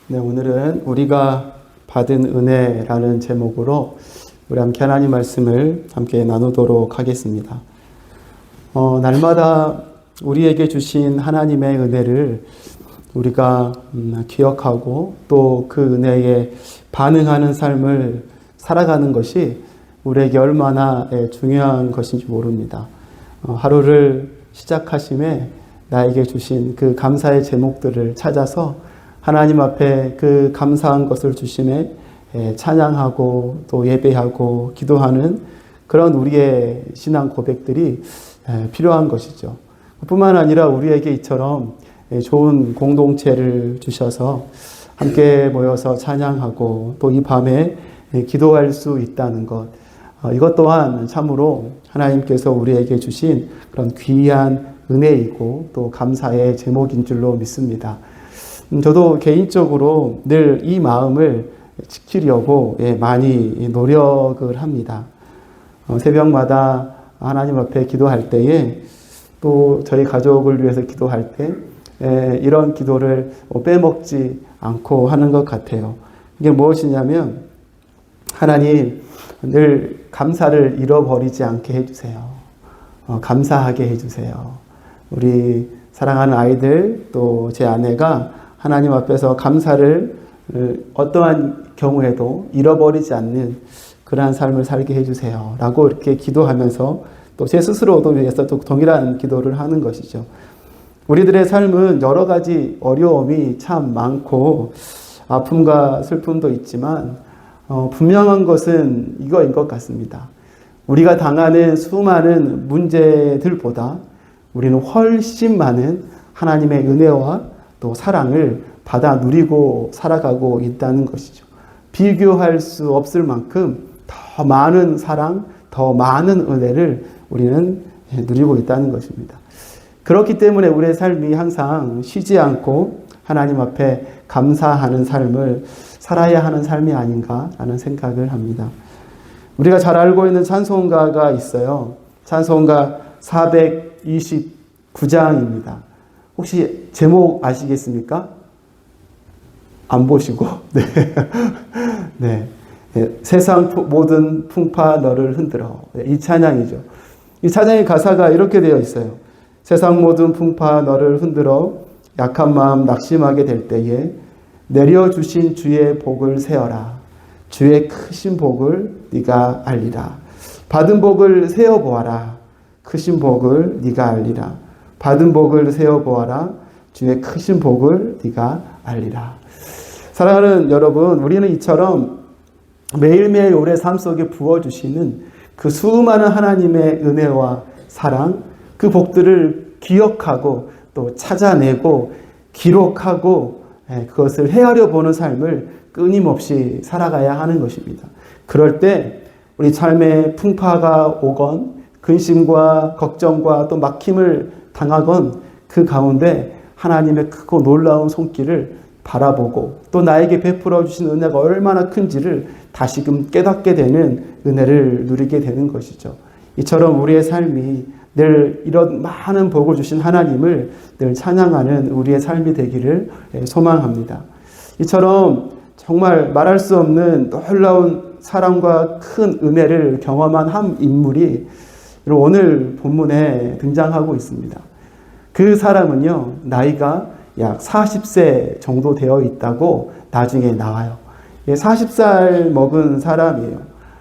네, 오늘은 우리가 받은 은혜라는 제목으로 우리 함께 하나님 말씀을 함께 나누도록 하겠습니다. 날마다 우리에게 주신 하나님의 은혜를 우리가 기억하고 또 그 은혜에 반응하는 삶을 살아가는 것이 우리에게 얼마나 중요한 것인지 모릅니다. 하루를 시작하심에 나에게 주신 그 감사의 제목들을 찾아서 하나님 앞에 그 감사한 것을 주심에 찬양하고 또 예배하고 기도하는 그런 우리의 신앙 고백들이 필요한 것이죠. 뿐만 아니라 우리에게 이처럼 좋은 공동체를 주셔서 함께 모여서 찬양하고 또 이 밤에 기도할 수 있다는 것, 이것 또한 참으로 하나님께서 우리에게 주신 그런 귀한 은혜이고 또 감사의 제목인 줄로 믿습니다. 저도 개인적으로 늘 이 마음을 지키려고 많이 노력을 합니다. 새벽마다 하나님 앞에 기도할 때에 또 저희 가족을 위해서 기도할 때 이런 기도를 빼먹지 않고 하는 것 같아요. 이게 무엇이냐면 하나님 늘 감사를 잃어버리지 않게 해주세요. 감사하게 해주세요. 우리 사랑하는 아이들 또 제 아내가 하나님 앞에서 감사를 어떠한 경우에도 잃어버리지 않는 그러한 삶을 살게 해주세요 라고 이렇게 기도하면서 또 제 스스로도 위해서 또 동일한 기도를 하는 것이죠. 우리들의 삶은 여러 가지 어려움이 참 많고 아픔과 슬픔도 있지만 분명한 것은 이거인 것 같습니다. 우리가 당하는 수많은 문제들보다 우리는 훨씬 많은 하나님의 은혜와 또 사랑을 받아 누리고 살아가고 있다는 것이죠. 비교할 수 없을 만큼 더 많은 사랑, 더 많은 은혜를 우리는 누리고 있다는 것입니다. 그렇기 때문에 우리의 삶이 항상 쉬지 않고 하나님 앞에 감사하는 삶을 살아야 하는 삶이 아닌가라는 생각을 합니다. 우리가 잘 알고 있는 찬송가가 있어요. 찬송가 429장입니다. 혹시 제목 아시겠습니까? 안 보시고? 네. 세상 모든 풍파 너를 흔들어. 이 찬양이죠. 이 찬양의 가사가 이렇게 되어 있어요. 세상 모든 풍파 너를 흔들어 약한 마음 낙심하게 될 때에 내려주신 주의 복을 세어라. 주의 크신 복을 네가 알리라. 받은 복을 세어보아라. 크신 복을 네가 알리라. 받은 복을 세어보아라. 주의 크신 복을 네가 알리라. 사랑하는 여러분, 우리는 이처럼 매일매일 우리의 삶 속에 부어주시는 그 수많은 하나님의 은혜와 사랑, 그 복들을 기억하고 또 찾아내고 기록하고 그것을 헤아려 보는 삶을 끊임없이 살아가야 하는 것입니다. 그럴 때 우리 삶에 풍파가 오건 근심과 걱정과 또 막힘을 당하건 그 가운데 하나님의 크고 놀라운 손길을 바라보고 또 나에게 베풀어 주신 은혜가 얼마나 큰지를 다시금 깨닫게 되는 은혜를 누리게 되는 것이죠. 이처럼 우리의 삶이 늘 이런 많은 복을 주신 하나님을 늘 찬양하는 우리의 삶이 되기를 소망합니다. 이처럼 정말 말할 수 없는 놀라운 사랑과 큰 은혜를 경험한 한 인물이 오늘 본문에 등장하고 있습니다. 그 사람은요, 나이가 약 40세 정도 되어 있다고 나중에 나와요. 40살 먹은 사람이에요.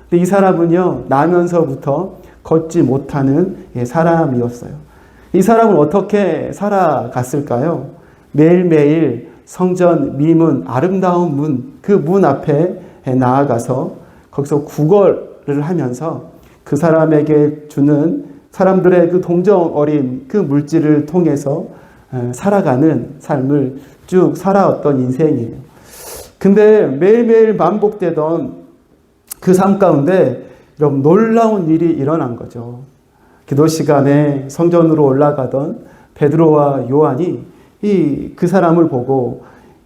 근데 이 사람은요, 나면서부터 걷지 못하는 사람이었어요. 이 사람은 어떻게 살아갔을까요? 매일매일 성전 미문, 아름다운 문, 그 문 앞에 나아가서 거기서 구걸을 하면서 그 사람에게 주는 사람들의 그 동정 어린 그 물질을 통해서 살아가는 삶을 쭉 살아왔던 인생이에요. 근데 매일매일 반복되던 그 삶 가운데 여러분 놀라운 일이 일어난 거죠. 기도 시간에 성전으로 올라가던 베드로와 요한이 그 사람을 보고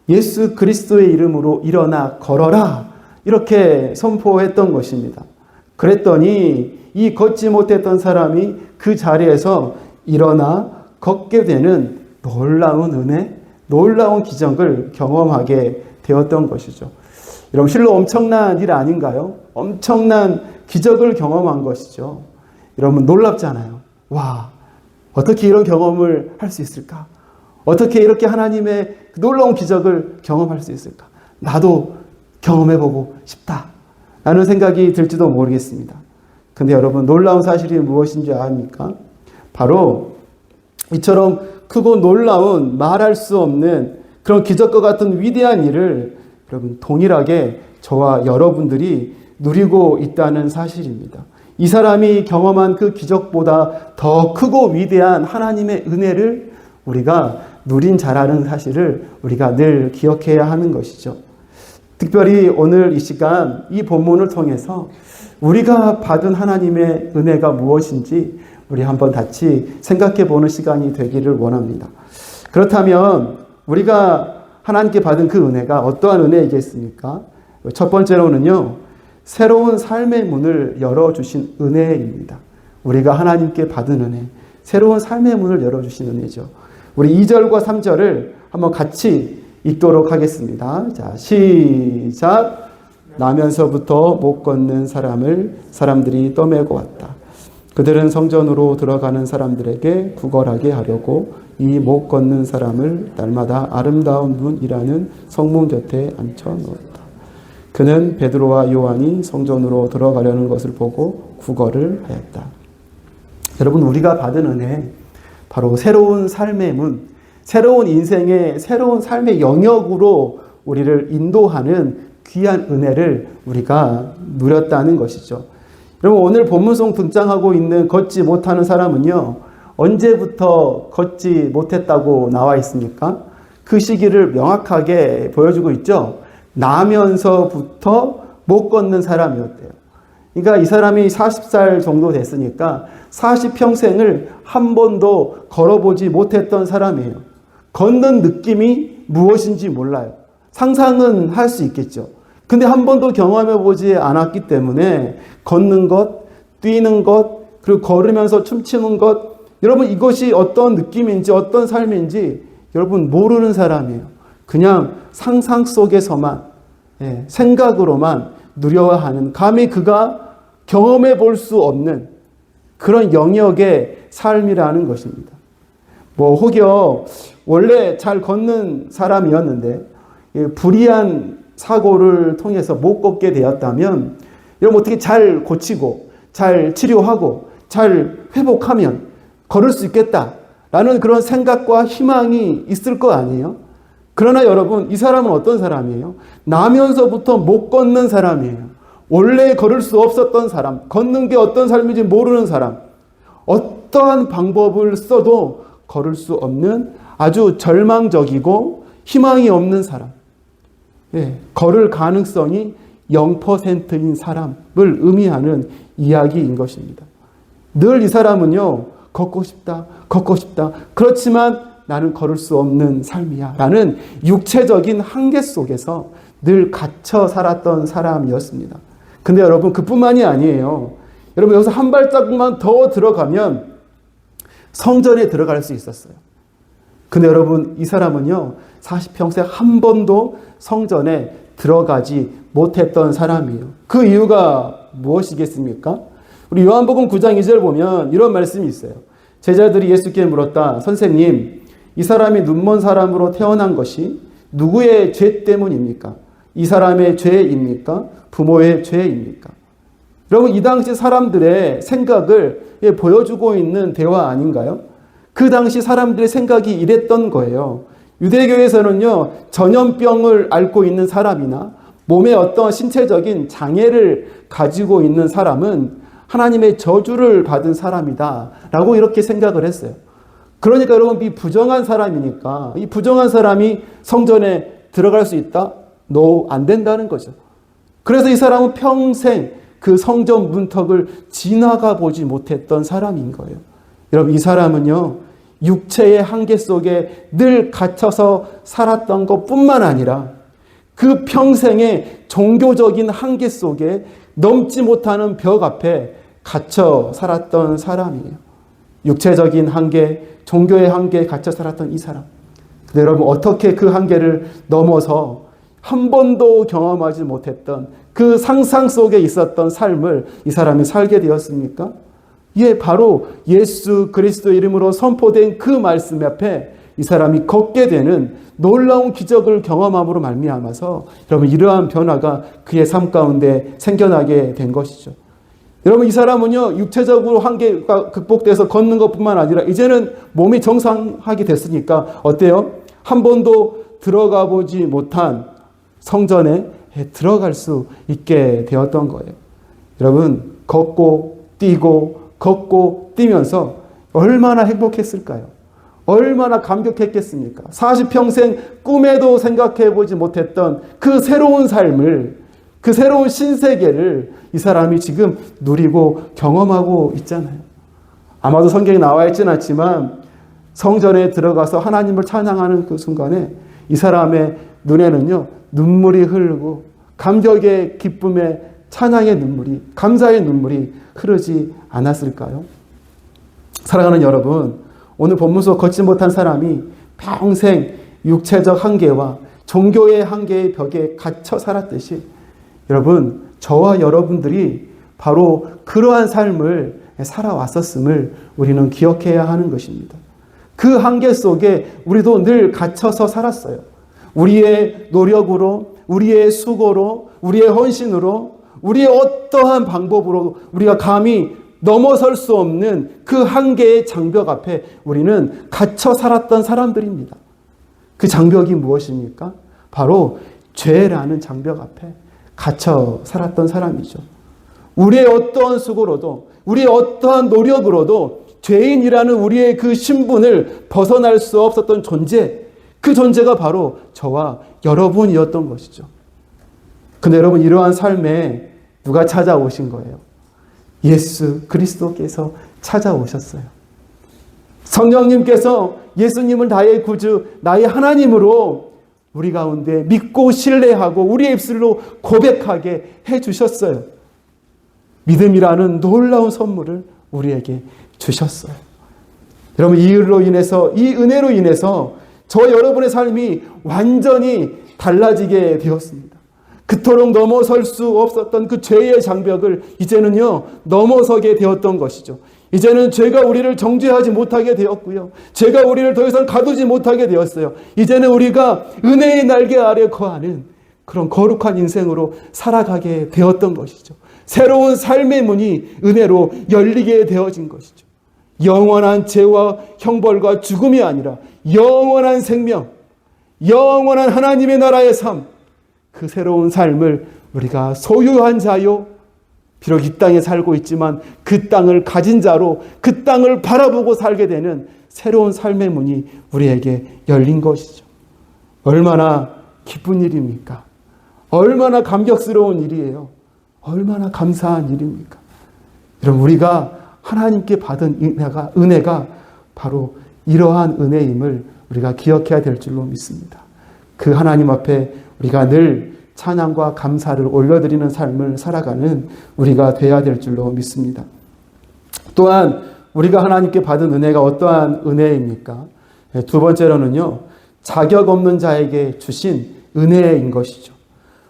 예수 그리스도의 이름으로 일어나 걸어라 이렇게 선포했던 것입니다. 그랬더니 이 걷지 못했던 사람이 그 자리에서 일어나 걷게 되는 놀라운 은혜, 놀라운 기적을 경험하게 되었던 것이죠. 여러분, 실로 엄청난 일 아닌가요? 엄청난 기적을 경험한 것이죠. 여러분, 놀랍잖아요. 와, 어떻게 이런 경험을 할 수 있을까? 어떻게 이렇게 하나님의 놀라운 기적을 경험할 수 있을까? 나도 경험해보고 싶다 라는 생각이 들지도 모르겠습니다. 근데 여러분, 놀라운 사실이 무엇인지 아십니까? 바로 이처럼 크고 놀라운 말할 수 없는 그런 기적과 같은 위대한 일을 여러분 동일하게 저와 여러분들이 누리고 있다는 사실입니다. 이 사람이 경험한 그 기적보다 더 크고 위대한 하나님의 은혜를 우리가 누린 자라는 사실을 우리가 늘 기억해야 하는 것이죠. 특별히 오늘 이 시간 이 본문을 통해서 우리가 받은 하나님의 은혜가 무엇인지 우리 한번 같이 생각해 보는 시간이 되기를 원합니다. 그렇다면 우리가 하나님께 받은 그 은혜가 어떠한 은혜이겠습니까? 첫 번째로는요, 새로운 삶의 문을 열어주신 은혜입니다. 우리가 하나님께 받은 은혜, 새로운 삶의 문을 열어주신 은혜죠. 우리 2절과 3절을 한번 같이 읽도록 하겠습니다. 자, 시작. 나면서부터 못 걷는 사람을 사람들이 떠매고 왔다. 그들은 성전으로 들어가는 사람들에게 구걸하게 하려고 이 못 걷는 사람을 날마다 아름다운 문이라는 성문 곁에 앉혀 놓았다. 그는 베드로와 요한이 성전으로 들어가려는 것을 보고 구걸을 하였다. 여러분, 우리가 받은 은혜, 바로 새로운 삶의 문, 새로운 인생의 새로운 삶의 영역으로 우리를 인도하는 귀한 은혜를 우리가 누렸다는 것이죠. 여러분, 오늘 본문송 등장하고 있는 걷지 못하는 사람은요, 언제부터 걷지 못했다고 나와 있습니까? 그 시기를 명확하게 보여주고 있죠. 나면서부터 못 걷는 사람이었대요. 그러니까 이 사람이 40살 정도 됐으니까 40평생을 한 번도 걸어보지 못했던 사람이에요. 걷는 느낌이 무엇인지 몰라요. 상상은 할 수 있겠죠. 근데 한 번도 경험해보지 않았기 때문에 걷는 것, 뛰는 것, 그리고 걸으면서 춤추는 것, 여러분 이것이 어떤 느낌인지 어떤 삶인지 여러분 모르는 사람이에요. 그냥 상상 속에서만, 생각으로만 누려야 하는, 감히 그가 경험해 볼 수 없는 그런 영역의 삶이라는 것입니다. 혹여 원래 잘 걷는 사람이었는데 불의한 사고를 통해서 못 걷게 되었다면 여러분 어떻게 잘 고치고 잘 치료하고 잘 회복하면 걸을 수 있겠다라는 그런 생각과 희망이 있을 거 아니에요? 그러나 여러분, 이 사람은 어떤 사람이에요? 나면서부터 못 걷는 사람이에요. 원래 걸을 수 없었던 사람, 걷는 게 어떤 삶인지 모르는 사람, 어떠한 방법을 써도 걸을 수 없는 아주 절망적이고 희망이 없는 사람, 걸을 가능성이 0%인 사람을 의미하는 이야기인 것입니다. 늘 이 사람은요, 걷고 싶다. 그렇지만 나는 걸을 수 없는 삶이야 라는 육체적인 한계 속에서 늘 갇혀 살았던 사람이었습니다. 근데 여러분, 그뿐만이 아니에요. 여러분, 여기서 한 발자국만 더 들어가면 성전에 들어갈 수 있었어요. 근데 여러분, 이 사람은요, 40평생 한 번도 성전에 들어가지 못했던 사람이에요. 그 이유가 무엇이겠습니까? 우리 요한복음 9장 2절 보면 이런 말씀이 있어요. 제자들이 예수께 물었다. 선생님, 이 사람이 눈먼 사람으로 태어난 것이 누구의 죄 때문입니까? 이 사람의 죄입니까? 부모의 죄입니까? 여러분, 이 당시 사람들의 생각을 보여주고 있는 대화 아닌가요? 그 당시 사람들의 생각이 이랬던 거예요. 유대교에서는요, 전염병을 앓고 있는 사람이나 몸에 어떤 신체적인 장애를 가지고 있는 사람은 하나님의 저주를 받은 사람이다 라고 이렇게 생각을 했어요. 그러니까 여러분, 이 부정한 사람이니까 이 부정한 사람이 성전에 들어갈 수 있다? No, 안 된다는 거죠. 그래서 이 사람은 평생 그 성전 문턱을 지나가 보지 못했던 사람인 거예요. 여러분, 이 사람은요, 육체의 한계 속에 늘 갇혀서 살았던 것뿐만 아니라 그 평생의 종교적인 한계 속에 넘지 못하는 벽 앞에 갇혀 살았던 사람이에요. 육체적인 한계, 종교의 한계에 갇혀 살았던 이 사람. 근데 여러분, 어떻게 그 한계를 넘어서 한 번도 경험하지 못했던 그 상상 속에 있었던 삶을 이 사람이 살게 되었습니까? 예, 바로 예수 그리스도 이름으로 선포된 그 말씀 앞에 이 사람이 걷게 되는 놀라운 기적을 경험함으로 말미암아서 여러분, 이러한 변화가 그의 삶 가운데 생겨나게 된 것이죠. 여러분, 이 사람은요, 육체적으로 한계가 극복돼서 걷는 것뿐만 아니라 이제는 몸이 정상하게 됐으니까 어때요? 한 번도 들어가 보지 못한 성전에 들어갈 수 있게 되었던 거예요. 여러분, 걷고 뛰면서 얼마나 행복했을까요? 얼마나 감격했겠습니까? 40평생 꿈에도 생각해 보지 못했던 그 새로운 삶을, 그 새로운 신세계를 이 사람이 지금 누리고 경험하고 있잖아요. 아마도 성경에 나와 있지는 않지만 성전에 들어가서 하나님을 찬양하는 그 순간에 이 사람의 눈에는요, 눈물이 흐르고 감격의 기쁨의 찬양의 눈물이, 감사의 눈물이 흐르지 않았을까요? 사랑하는 여러분, 오늘 본문 속 걷지 못한 사람이 평생 육체적 한계와 종교의 한계의 벽에 갇혀 살았듯이 여러분, 저와 여러분들이 바로 그러한 삶을 살아왔었음을 우리는 기억해야 하는 것입니다. 그 한계 속에 우리도 늘 갇혀서 살았어요. 우리의 노력으로, 우리의 수고로, 우리의 헌신으로, 우리의 어떠한 방법으로 우리가 감히 넘어설 수 없는 그 한계의 장벽 앞에 우리는 갇혀 살았던 사람들입니다. 그 장벽이 무엇입니까? 바로 죄라는 장벽 앞에 갇혀 살았던 사람이죠. 우리의 어떠한 수고로도, 우리의 어떠한 노력으로도 죄인이라는 우리의 그 신분을 벗어날 수 없었던 존재, 그 존재가 바로 저와 여러분이었던 것이죠. 근데 여러분, 이러한 삶에 누가 찾아오신 거예요? 예수 그리스도께서 찾아오셨어요. 성령님께서 예수님을 나의 구주, 나의 하나님으로 우리 가운데 믿고 신뢰하고 우리의 입술로 고백하게 해주셨어요. 믿음이라는 놀라운 선물을 우리에게 주셨어요. 여러분, 이 일로 인해서, 이 은혜로 인해서 저 여러분의 삶이 완전히 달라지게 되었습니다. 그토록 넘어설 수 없었던 그 죄의 장벽을 이제는요, 넘어서게 되었던 것이죠. 이제는 죄가 우리를 정죄하지 못하게 되었고요. 죄가 우리를 더 이상 가두지 못하게 되었어요. 이제는 우리가 은혜의 날개 아래 거하는 그런 거룩한 인생으로 살아가게 되었던 것이죠. 새로운 삶의 문이 은혜로 열리게 되어진 것이죠. 영원한 죄와 형벌과 죽음이 아니라 영원한 생명, 영원한 하나님의 나라의 삶, 그 새로운 삶을 우리가 소유한 자요, 비록 이 땅에 살고 있지만 그 땅을 가진 자로 그 땅을 바라보고 살게 되는 새로운 삶의 문이 우리에게 열린 것이죠. 얼마나 기쁜 일입니까? 얼마나 감격스러운 일이에요. 얼마나 감사한 일입니까? 여러분, 우리가 하나님께 받은 은혜가 바로 이러한 은혜임을 우리가 기억해야 될 줄로 믿습니다. 그 하나님 앞에 우리가 늘 찬양과 감사를 올려드리는 삶을 살아가는 우리가 되어야 될 줄로 믿습니다. 또한 우리가 하나님께 받은 은혜가 어떠한 은혜입니까? 두 번째로는요, 자격 없는 자에게 주신 은혜인 것이죠.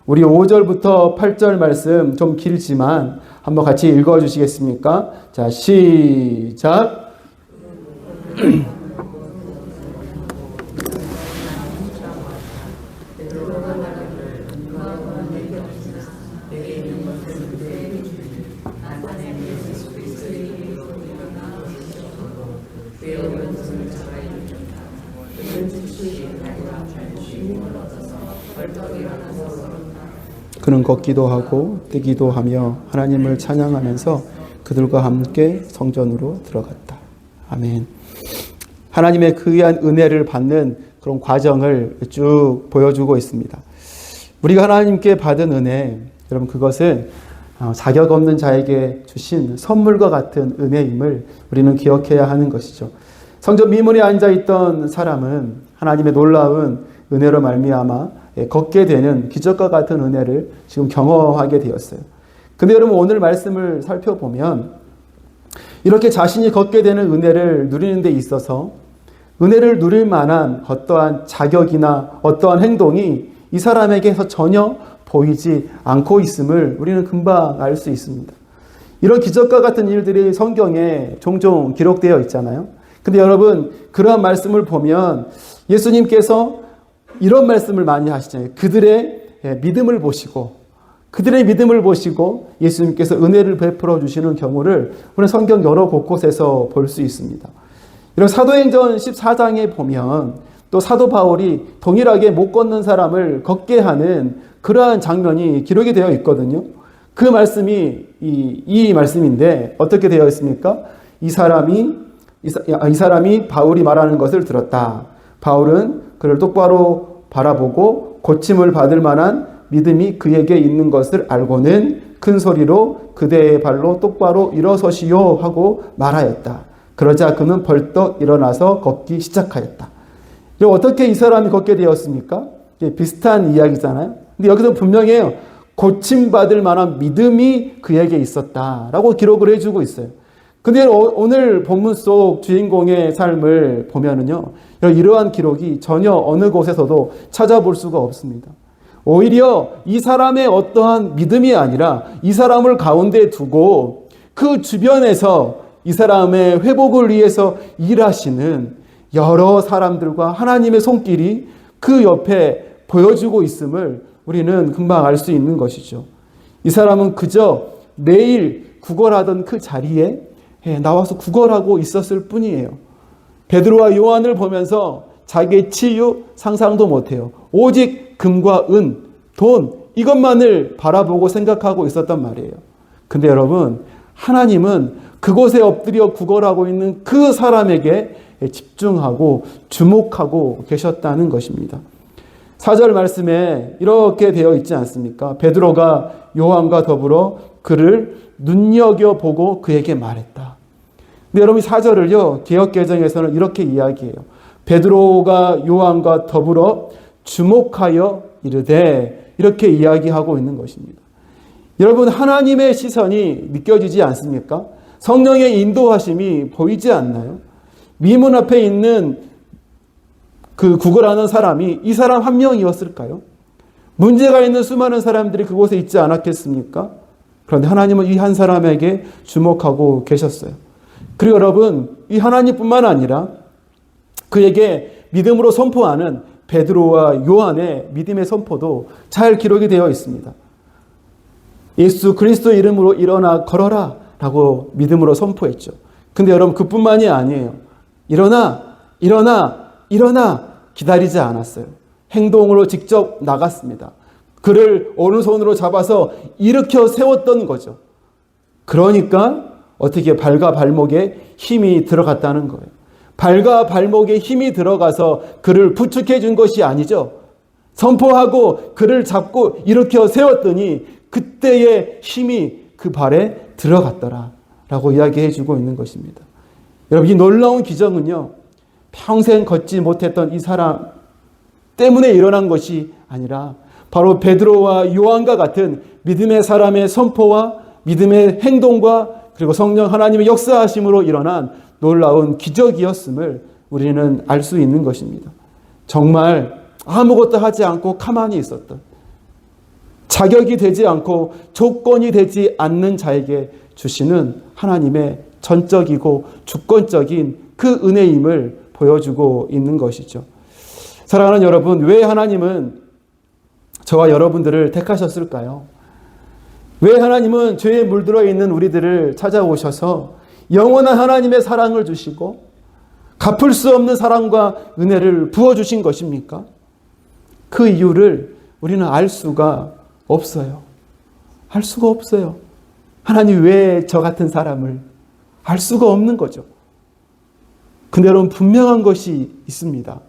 우리 5절부터 8절 말씀 좀 길지만 한번 같이 읽어주시겠습니까? 자, 시작. 그는 걷기도 하고 뛰기도 하며 하나님을 찬양하면서 그들과 함께 성전으로 들어갔다. 아멘. 하나님의 그 귀한 은혜를 받는 그런 과정을 쭉 보여주고 있습니다. 우리가 하나님께 받은 은혜, 여러분, 그것은 자격 없는 자에게 주신 선물과 같은 은혜임을 우리는 기억해야 하는 것이죠. 성전 미문에 앉아있던 사람은 하나님의 놀라운 은혜로 말미암아 걷게 되는 기적과 같은 은혜를 지금 경험하게 되었어요. 근데 여러분, 오늘 말씀을 살펴보면 이렇게 자신이 걷게 되는 은혜를 누리는 데 있어서 은혜를 누릴 만한 어떠한 자격이나 어떠한 행동이 이 사람에게서 전혀 보이지 않고 있음을 우리는 금방 알 수 있습니다. 이런 기적과 같은 일들이 성경에 종종 기록되어 있잖아요. 근데 여러분, 그러한 말씀을 보면 예수님께서 이런 말씀을 많이 하시잖아요. 그들의 믿음을 보시고 예수님께서 은혜를 베풀어 주시는 경우를 우리는 성경 여러 곳곳에서 볼 수 있습니다. 이런 사도행전 14장에 보면 또 사도 바울이 동일하게 못 걷는 사람을 걷게 하는 그러한 장면이 기록이 되어 있거든요. 그 말씀이 이 말씀인데 어떻게 되어 있습니까? 이 사람이 바울이 말하는 것을 들었다. 바울은 그를 똑바로 바라보고 고침을 받을 만한 믿음이 그에게 있는 것을 알고는 큰 소리로 그대의 발로 똑바로 일어서시오 하고 말하였다. 그러자 그는 벌떡 일어나서 걷기 시작하였다. 어떻게 이 사람이 걷게 되었습니까? 비슷한 이야기잖아요. 근데 여기서 분명해요. 고침받을 만한 믿음이 그에게 있었다라고 기록을 해주고 있어요. 근데 오늘 본문 속 주인공의 삶을 보면은요, 이러한 기록이 전혀 어느 곳에서도 찾아볼 수가 없습니다. 오히려 이 사람의 어떠한 믿음이 아니라 이 사람을 가운데 두고 그 주변에서 이 사람의 회복을 위해서 일하시는 여러 사람들과 하나님의 손길이 그 옆에 보여주고 있음을 우리는 금방 알 수 있는 것이죠. 이 사람은 그저 매일 구걸하던 그 자리에 나와서 구걸하고 있었을 뿐이에요. 베드로와 요한을 보면서 자기의 치유 상상도 못해요. 오직 금과 은, 돈 이것만을 바라보고 생각하고 있었단 말이에요. 근데 여러분, 하나님은 그곳에 엎드려 구걸하고 있는 그 사람에게 집중하고 주목하고 계셨다는 것입니다. 4절 말씀에 이렇게 되어 있지 않습니까? 베드로가 요한과 더불어 그를 눈여겨보고 그에게 말했다. 근데 여러분, 4절을요, 개역개정에서는 이렇게 이야기해요. 베드로가 요한과 더불어 주목하여 이르되, 이렇게 이야기하고 있는 것입니다. 여러분, 하나님의 시선이 느껴지지 않습니까? 성령의 인도하심이 보이지 않나요? 미문 앞에 있는 그 구걸하는 사람이 이 사람 한 명이었을까요? 문제가 있는 수많은 사람들이 그곳에 있지 않았겠습니까? 그런데 하나님은 이 한 사람에게 주목하고 계셨어요. 그리고 여러분, 이 하나님뿐만 아니라 그에게 믿음으로 선포하는 베드로와 요한의 믿음의 선포도 잘 기록이 되어 있습니다. 예수 그리스도 이름으로 일어나 걸어라 라고 믿음으로 선포했죠. 근데 여러분, 그뿐만이 아니에요. 일어나 기다리지 않았어요. 행동으로 직접 나갔습니다. 그를 오른손으로 잡아서 일으켜 세웠던 거죠. 그러니까 어떻게 발과 발목에 힘이 들어갔다는 거예요. 발과 발목에 힘이 들어가서 그를 부축해 준 것이 아니죠. 선포하고 그를 잡고 일으켜 세웠더니 그때의 힘이 그 발에 들어갔더라 라고 이야기해 주고 있는 것입니다. 여러분, 이 놀라운 기적은요, 평생 걷지 못했던 이 사람 때문에 일어난 것이 아니라 바로 베드로와 요한과 같은 믿음의 사람의 선포와 믿음의 행동과 그리고 성령 하나님의 역사하심으로 일어난 놀라운 기적이었음을 우리는 알 수 있는 것입니다. 정말 아무것도 하지 않고 가만히 있었던, 자격이 되지 않고 조건이 되지 않는 자에게 주시는 하나님의 전적이고 주권적인 그 은혜임을 보여주고 있는 것이죠. 사랑하는 여러분, 왜 하나님은 저와 여러분들을 택하셨을까요? 왜 하나님은 죄에 물들어 있는 우리들을 찾아오셔서 영원한 하나님의 사랑을 주시고 갚을 수 없는 사랑과 은혜를 부어주신 것입니까? 그 이유를 우리는 알 수가 없어요. 알 수가 없어요. 하나님 왜 저 같은 사람을, 알 수가 없는 거죠. 근데 여러분, 분명한 것이 있습니다.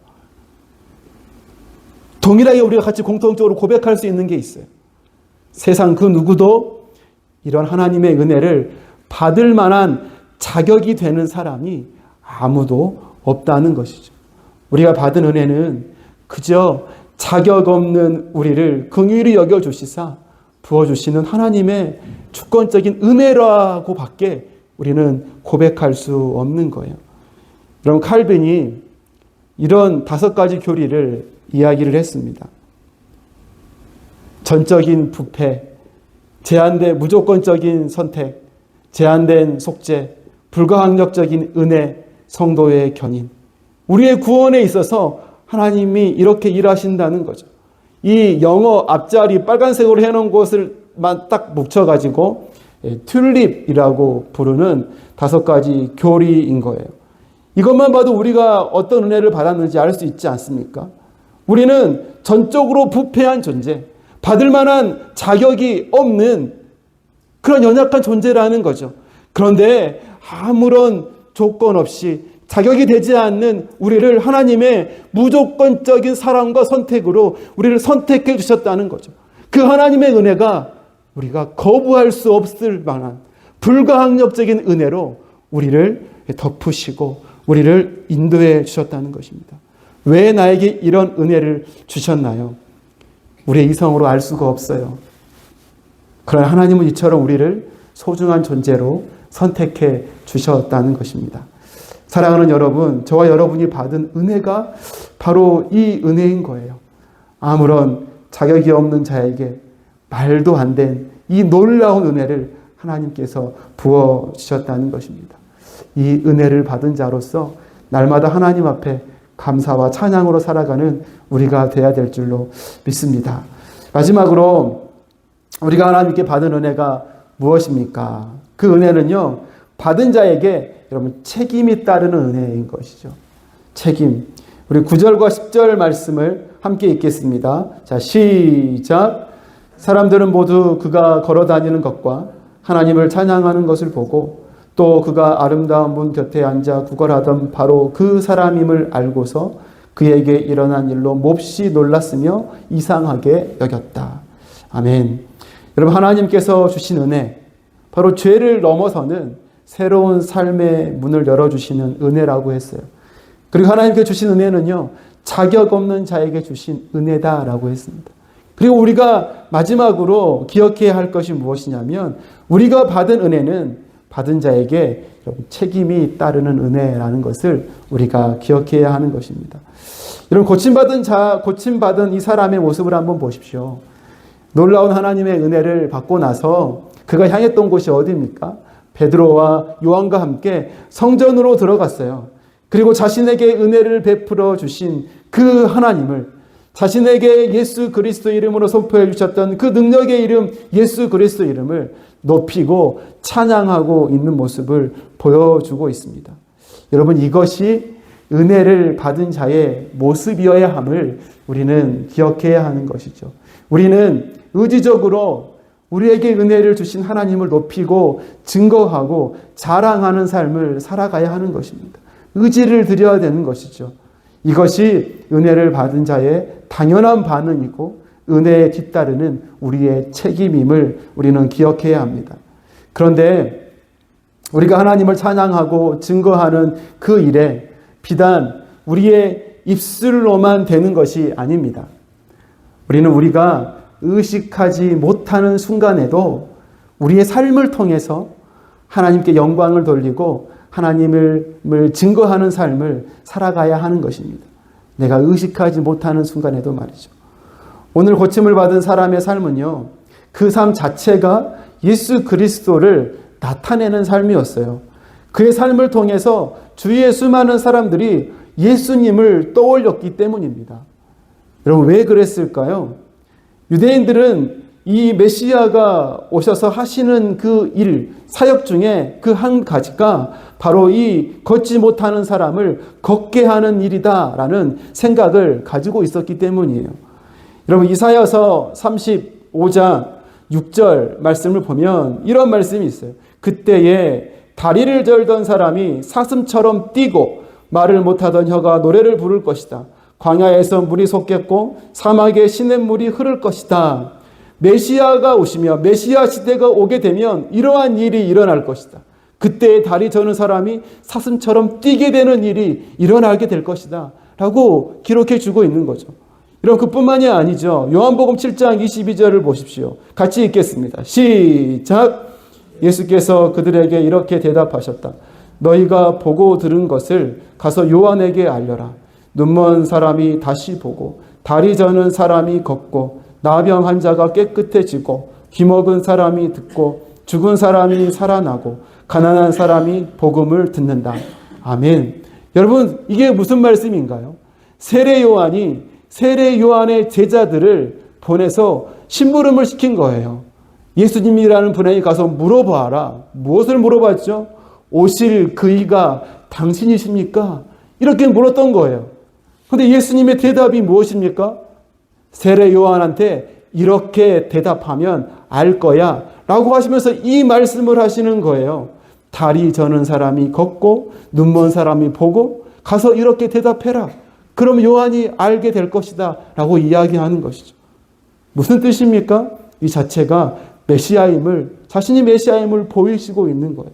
동일하게 우리가 같이 공통적으로 고백할 수 있는 게 있어요. 세상 그 누구도 이런 하나님의 은혜를 받을 만한 자격이 되는 사람이 아무도 없다는 것이죠. 우리가 받은 은혜는 그저 자격 없는 우리를 긍휼히 여겨주시사 부어주시는 하나님의 주권적인 은혜라고 밖에 우리는 고백할 수 없는 거예요. 여러분, 칼빈이 이런 5가지 교리를 이야기를 했습니다. 전적인 부패, 제한된 무조건적인 선택, 제한된 속죄, 불가항력적인 은혜, 성도의 견인. 우리의 구원에 있어서 하나님이 이렇게 일하신다는 거죠. 이 영어 앞자리 빨간색으로 해놓은 곳을만 딱 뭉쳐가지고 튤립이라고 부르는 5가지 교리인 거예요. 이것만 봐도 우리가 어떤 은혜를 받았는지 알 수 있지 않습니까? 우리는 전적으로 부패한 존재, 받을 만한 자격이 없는 그런 연약한 존재라는 거죠. 그런데 아무런 조건 없이 자격이 되지 않는 우리를 하나님의 무조건적인 사랑과 선택으로 우리를 선택해 주셨다는 거죠. 그 하나님의 은혜가 우리가 거부할 수 없을 만한 불가항력적인 은혜로 우리를 덮으시고 우리를 인도해 주셨다는 것입니다. 왜 나에게 이런 은혜를 주셨나요? 우리의 이성으로 알 수가 없어요. 그러나 하나님은 이처럼 우리를 소중한 존재로 선택해 주셨다는 것입니다. 사랑하는 여러분, 저와 여러분이 받은 은혜가 바로 이 은혜인 거예요. 아무런 자격이 없는 자에게 말도 안 된 이 놀라운 은혜를 하나님께서 부어주셨다는 것입니다. 이 은혜를 받은 자로서 날마다 하나님 앞에 감사와 찬양으로 살아가는 우리가 되어야 될 줄로 믿습니다. 마지막으로 우리가 하나님께 받은 은혜가 무엇입니까? 그 은혜는요, 받은 자에게 여러분 책임이 따르는 은혜인 것이죠. 책임. 우리 9절과 10절 말씀을 함께 읽겠습니다. 자, 시작. 사람들은 모두 그가 걸어다니는 것과 하나님을 찬양하는 것을 보고 또 그가 아름다운 문 곁에 앉아 구걸하던 바로 그 사람임을 알고서 그에게 일어난 일로 몹시 놀랐으며 이상하게 여겼다. 아멘. 여러분, 하나님께서 주신 은혜, 바로 죄를 넘어서는 새로운 삶의 문을 열어주시는 은혜라고 했어요. 그리고 하나님께 주신 은혜는요, 자격 없는 자에게 주신 은혜다라고 했습니다. 그리고 우리가 마지막으로 기억해야 할 것이 무엇이냐면, 우리가 받은 은혜는 받은 자에게 책임이 따르는 은혜라는 것을 우리가 기억해야 하는 것입니다. 여러분, 고침받은 이 사람의 모습을 한번 보십시오. 놀라운 하나님의 은혜를 받고 나서 그가 향했던 곳이 어디입니까? 베드로와 요한과 함께 성전으로 들어갔어요. 그리고 자신에게 은혜를 베풀어 주신 그 하나님을, 자신에게 예수 그리스도 이름으로 선포해 주셨던 그 능력의 이름 예수 그리스도 이름을 높이고 찬양하고 있는 모습을 보여주고 있습니다. 여러분, 이것이 은혜를 받은 자의 모습이어야 함을 우리는 기억해야 하는 것이죠. 우리는 의지적으로 우리에게 은혜를 주신 하나님을 높이고 증거하고 자랑하는 삶을 살아가야 하는 것입니다. 의지를 드려야 되는 것이죠. 이것이 은혜를 받은 자의 당연한 반응이고 은혜에 뒤따르는 우리의 책임임을 우리는 기억해야 합니다. 그런데 우리가 하나님을 찬양하고 증거하는 그 일에 비단 우리의 입술로만 되는 것이 아닙니다. 우리가 의식하지 못하는 순간에도 우리의 삶을 통해서 하나님께 영광을 돌리고 하나님을 증거하는 삶을 살아가야 하는 것입니다. 내가 의식하지 못하는 순간에도 말이죠. 오늘 고침을 받은 사람의 삶은요, 그 삶 자체가 예수 그리스도를 나타내는 삶이었어요. 그의 삶을 통해서 주위의 수많은 사람들이 예수님을 떠올렸기 때문입니다. 여러분, 왜 그랬을까요? 유대인들은 이 메시아가 오셔서 하시는 그 일, 사역 중에 그 한 가지가 바로 이 걷지 못하는 사람을 걷게 하는 일이다라는 생각을 가지고 있었기 때문이에요. 여러분, 이사야서 35장 6절 말씀을 보면 이런 말씀이 있어요. 그때에 다리를 절던 사람이 사슴처럼 뛰고 말을 못하던 혀가 노래를 부를 것이다. 광야에서 물이 솟겠고 사막에 시냇물이 흐를 것이다. 메시아가 오시며 메시아 시대가 오게 되면 이러한 일이 일어날 것이다. 그때 다리 저는 사람이 사슴처럼 뛰게 되는 일이 일어나게 될 것이다 라고 기록해 주고 있는 거죠. 여러분, 그뿐만이 아니죠. 요한복음 7장 22절을 보십시오. 같이 읽겠습니다. 시작. 예수께서 그들에게 이렇게 대답하셨다. 너희가 보고 들은 것을 가서 요한에게 알려라. 눈먼 사람이 다시 보고 다리 저는 사람이 걷고 나병 환자가 깨끗해지고 귀먹은 사람이 듣고 죽은 사람이 살아나고 가난한 사람이 복음을 듣는다. 아멘. 여러분, 이게 무슨 말씀인가요? 세례 요한의 제자들을 보내서 심부름을 시킨 거예요. 예수님이라는 분에게 가서 물어봐라. 무엇을 물어봤죠? 오실 그이가 당신이십니까? 이렇게 물었던 거예요. 그런데 예수님의 대답이 무엇입니까? 세례 요한한테 이렇게 대답하면 알 거야 라고 하시면서 이 말씀을 하시는 거예요. 다리 저는 사람이 걷고 눈먼 사람이 보고 가서 이렇게 대답해라. 그럼 요한이 알게 될 것이다 라고 이야기하는 것이죠. 무슨 뜻입니까? 이 자체가 자신이 메시아임을 보이시고 있는 거예요.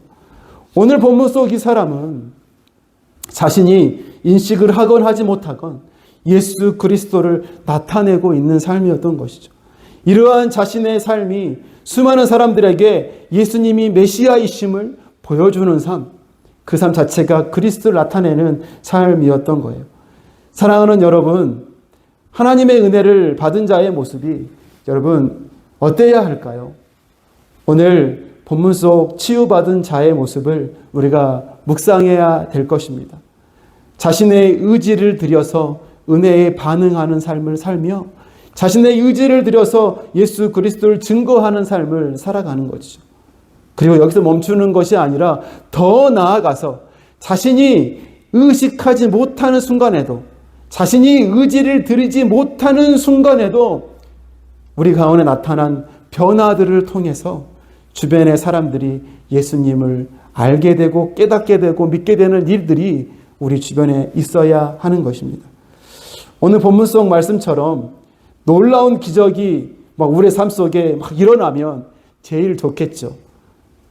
오늘 본문 속 이 사람은 자신이 인식을 하건 하지 못하건 예수 그리스도를 나타내고 있는 삶이었던 것이죠. 이러한 자신의 삶이 수많은 사람들에게 예수님이 메시아이심을 보여주는 삶, 그 삶 자체가 그리스도를 나타내는 삶이었던 거예요. 사랑하는 여러분, 하나님의 은혜를 받은 자의 모습이 여러분 어때야 할까요? 오늘 본문 속 치유받은 자의 모습을 우리가 묵상해야 될 것입니다. 자신의 의지를 들여서 은혜에 반응하는 삶을 살며 자신의 의지를 들여서 예수 그리스도를 증거하는 삶을 살아가는 것이죠. 그리고 여기서 멈추는 것이 아니라 더 나아가서 자신이 의식하지 못하는 순간에도, 자신이 의지를 들이지 못하는 순간에도 우리 가운데 나타난 변화들을 통해서 주변의 사람들이 예수님을 알게 되고 깨닫게 되고 믿게 되는 일들이 우리 주변에 있어야 하는 것입니다. 오늘 본문 속 말씀처럼 놀라운 기적이 우리의 삶 속에 일어나면 제일 좋겠죠.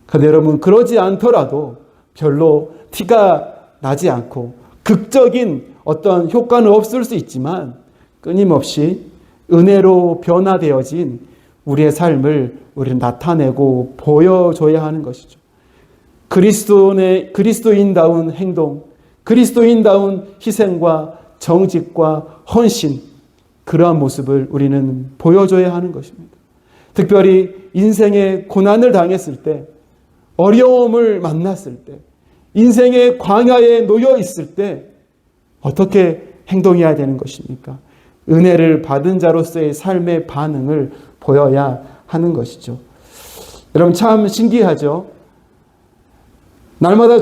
그런데 여러분, 그러지 않더라도 별로 티가 나지 않고 극적인 어떤 효과는 없을 수 있지만 끊임없이 은혜로 변화되어진 우리의 삶을 우리는 나타내고 보여줘야 하는 것이죠. 그리스도인다운 행동, 그리스도인다운 희생과 정직과 헌신, 그러한 모습을 우리는 보여줘야 하는 것입니다. 특별히 인생의 고난을 당했을 때, 어려움을 만났을 때, 인생의 광야에 놓여 있을 때 어떻게 행동해야 되는 것입니까? 은혜를 받은 자로서의 삶의 반응을 보여야 하는 것이죠. 여러분, 참 신기하죠? 날마다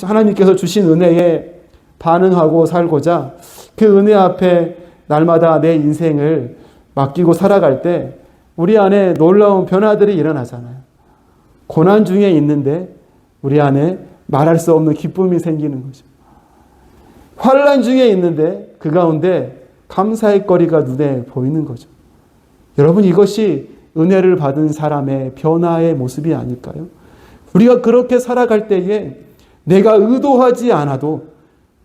하나님께서 주신 은혜에 반응하고 살고자 그 은혜 앞에 날마다 내 인생을 맡기고 살아갈 때 우리 안에 놀라운 변화들이 일어나잖아요. 고난 중에 있는데 우리 안에 말할 수 없는 기쁨이 생기는 거죠. 환난 중에 있는데 그 가운데 감사의 거리가 눈에 보이는 거죠. 여러분, 이것이 은혜를 받은 사람의 변화의 모습이 아닐까요? 우리가 그렇게 살아갈 때에 내가 의도하지 않아도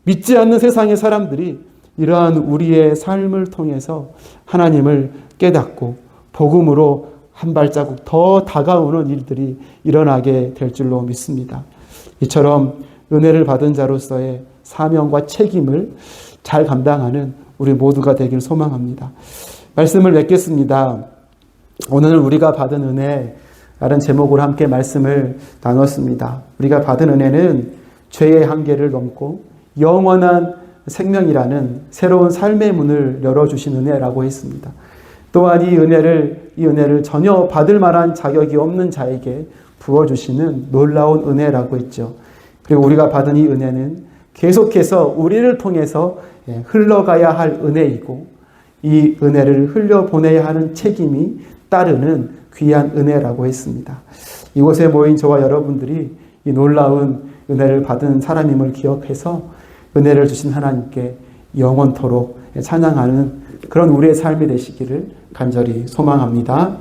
믿지 않는 세상의 사람들이 이러한 우리의 삶을 통해서 하나님을 깨닫고 복음으로 한 발자국 더 다가오는 일들이 일어나게 될 줄로 믿습니다. 이처럼 은혜를 받은 자로서의 사명과 책임을 잘 감당하는 우리 모두가 되길 소망합니다. 말씀을 맺겠습니다. 오늘 우리가 받은 은혜라는 제목으로 함께 말씀을 나눴습니다. 우리가 받은 은혜는 죄의 한계를 넘고 영원한 생명이라는 새로운 삶의 문을 열어주신 은혜라고 했습니다. 또한 이 은혜를 전혀 받을 만한 자격이 없는 자에게 부어주시는 놀라운 은혜라고 했죠. 그리고 우리가 받은 이 은혜는 계속해서 우리를 통해서 흘러가야 할 은혜이고 이 은혜를 흘려보내야 하는 책임이 따르는 귀한 은혜라고 했습니다. 이곳에 모인 저와 여러분들이 이 놀라운 은혜를 받은 사람임을 기억해서 은혜를 주신 하나님께 영원토록 찬양하는 그런 우리의 삶이 되시기를 간절히 소망합니다.